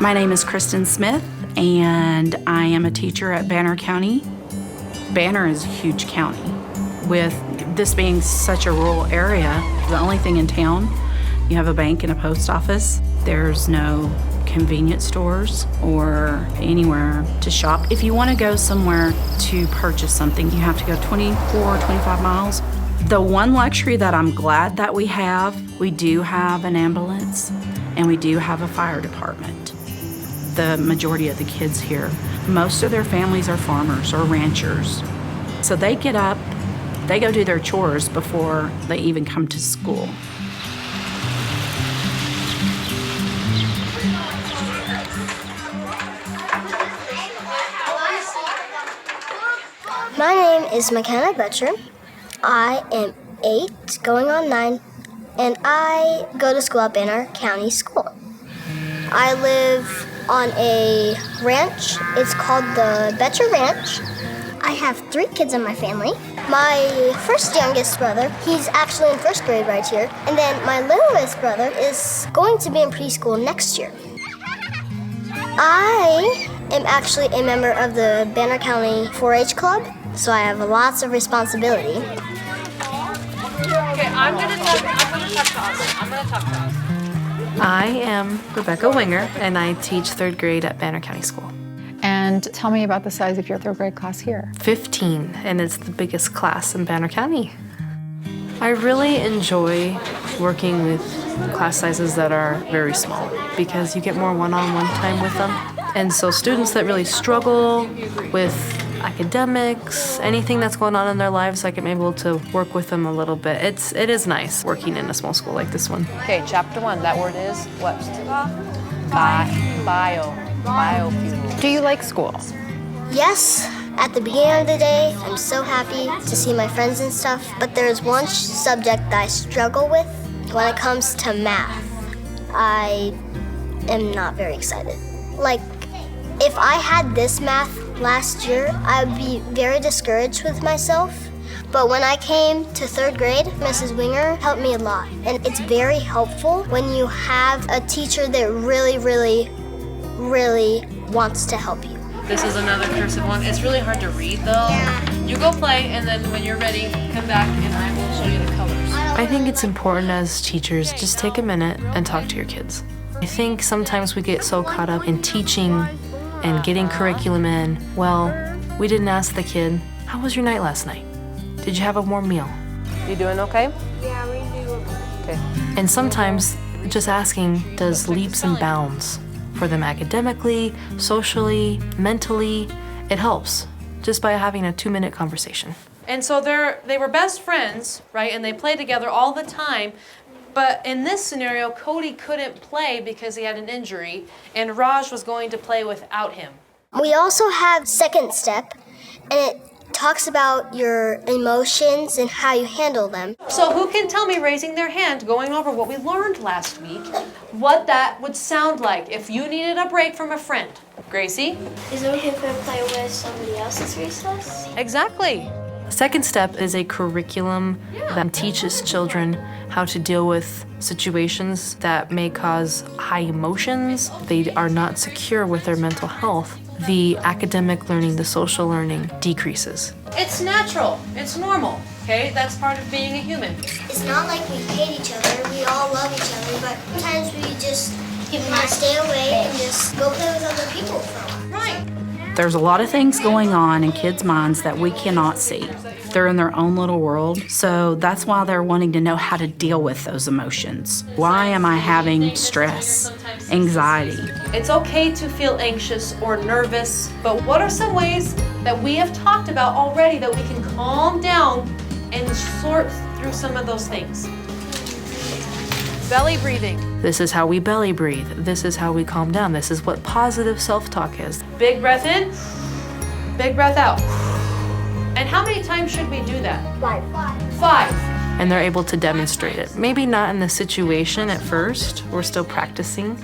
My name is Kristen Smith, and I am a teacher at Banner County. Banner is a huge county. With this being such a rural area, the only thing in town, you have a bank and a post office. There's no convenience stores or anywhere to shop. If you want to go somewhere to purchase something, you have to go 24, 25 miles. The one luxury that I'm glad that we do have an ambulance and we do have a fire department. The majority of the kids here, most of their families are farmers or ranchers. So they get up, they go do their chores before they even come to school. My name is McKenna Butcher. I am 8, going on 9, and I go to school at Banner County School. I live on a ranch. It's called the Betcher Ranch. I have 3 kids in my family. My first youngest brother, he's actually in 1st grade right here. And then my littlest brother is going to be in preschool next year. I am actually a member of the Banner County 4-H Club, so I have lots of responsibility. Okay, I'm gonna talk to us. I am Rebecca Winger, and I teach 3rd grade at Banner County School. And tell me about the size of your 3rd grade class here. 15, and it's the biggest class in Banner County. I really enjoy working with class sizes that are very small because you get more one-on-one time with them. And so students that really struggle with academics, anything that's going on in their lives, I can be able to work with them a little bit. It is nice working in a small school like this one. Okay, chapter 1, that word is what? Biofuel. Do you like school? Yes, at the beginning of the day, I'm so happy to see my friends and stuff, but there's one subject that I struggle with when it comes to math. I am not very excited. Like, if I had this math last year, I would be very discouraged with myself. But when I came to 3rd grade, Mrs. Winger helped me a lot. And it's very helpful when you have a teacher that really, really, really wants to help you. This is another cursive one. It's really hard to read though. Yeah. You go play, and then when you're ready, come back and I will show you the colors. I think it's important as teachers, just take a minute and talk to your kids. I think sometimes we get so caught up in teaching and getting curriculum in. Well, we didn't ask the kid, how was your night last night? Did you have a warm meal? You doing okay? Yeah, we do. Okay. And sometimes just asking does leaps and bounds for them academically, socially, mentally. It helps just by having a 2-minute conversation. And so they were best friends, right? And they played together all the time. But in this scenario, Cody couldn't play because he had an injury, and Raj was going to play without him. We also have 2nd step, and it talks about your emotions and how you handle them. So who can tell me, raising their hand, going over what we learned last week, what that would sound like if you needed a break from a friend? Gracie? Is it okay if I play with somebody else's recess? Exactly. 2nd step is a curriculum that teaches children how to deal with situations that may cause high emotions. They are not secure with their mental health. The academic learning, the social learning decreases. It's natural. It's normal. Okay? That's part of being a human. It's not like we hate each other, we all love each other, but sometimes we just want to stay away and just go play with other people for a while. Right. There's a lot of things going on in kids' minds that we cannot see. They're in their own little world, so that's why they're wanting to know how to deal with those emotions. Why am I having stress, anxiety? It's okay to feel anxious or nervous, but what are some ways that we have talked about already that we can calm down and sort through some of those things? Belly breathing. This is how we belly breathe. This is how we calm down. This is what positive self-talk is. Big breath in, big breath out. And how many times should we do that? 5. And they're able to demonstrate it. Maybe not in the situation at first, we're still practicing,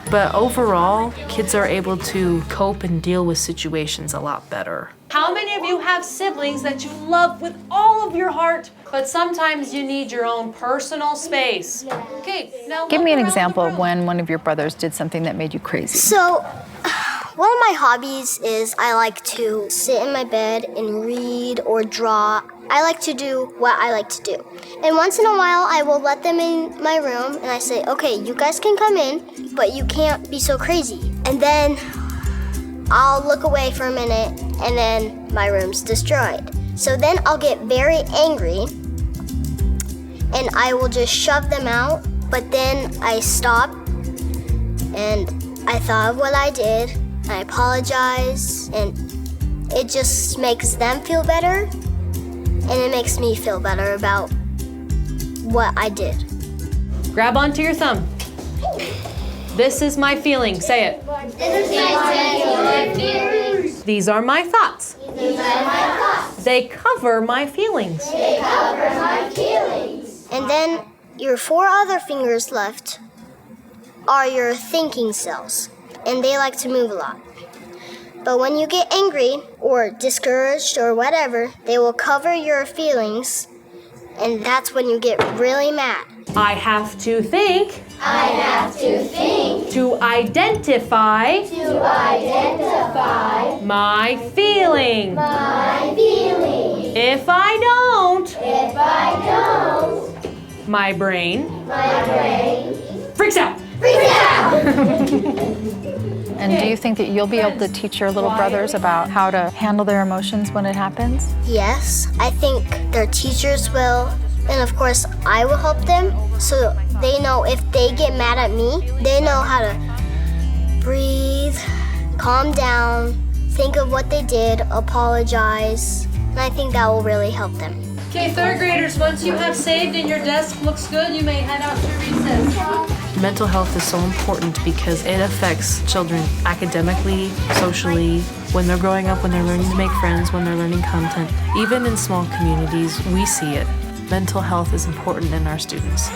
but overall, kids are able to cope and deal with situations a lot better How many of you have siblings that you love with all of your heart, but sometimes you need your own personal space? Okay, now Give look me an around the example of room. when one of your brothers did something that made you crazy. So, one of my hobbies is I like to sit in my bed and read or draw. I like to do what I like to do. And once in a while, I will let them in my room and I say, okay, you guys can come in, but you can't be so crazy. And then I'll look away for a minute and then my room's destroyed. So then I'll get very angry and I will just shove them out, but then I stop and I thought of what I did, I apologize, and it just makes them feel better and it makes me feel better about what I did. Grab onto your thumb. This is my feeling. Say it. These are my thoughts. They cover my feelings. And then your 4 other fingers left are your thinking cells, and they like to move a lot. But when you get angry or discouraged or whatever, they will cover your feelings, and that's when you get really mad. I have to think. To identify. My feeling. If I don't. My brain. Freaks out. And do you think that you'll be able to teach your little brothers about how to handle their emotions when it happens? Yes, I think their teachers will, and of course I will help them so they know if they get mad at me, they know how to breathe, calm down, think of what they did, apologize, and I think that will really help them. Okay, 3rd graders, once you have saved and your desk looks good, you may head out to recess. Mental health is so important because it affects children academically, socially, when they're growing up, when they're learning to make friends, when they're learning content. Even in small communities, we see it. Mental health is important in our students.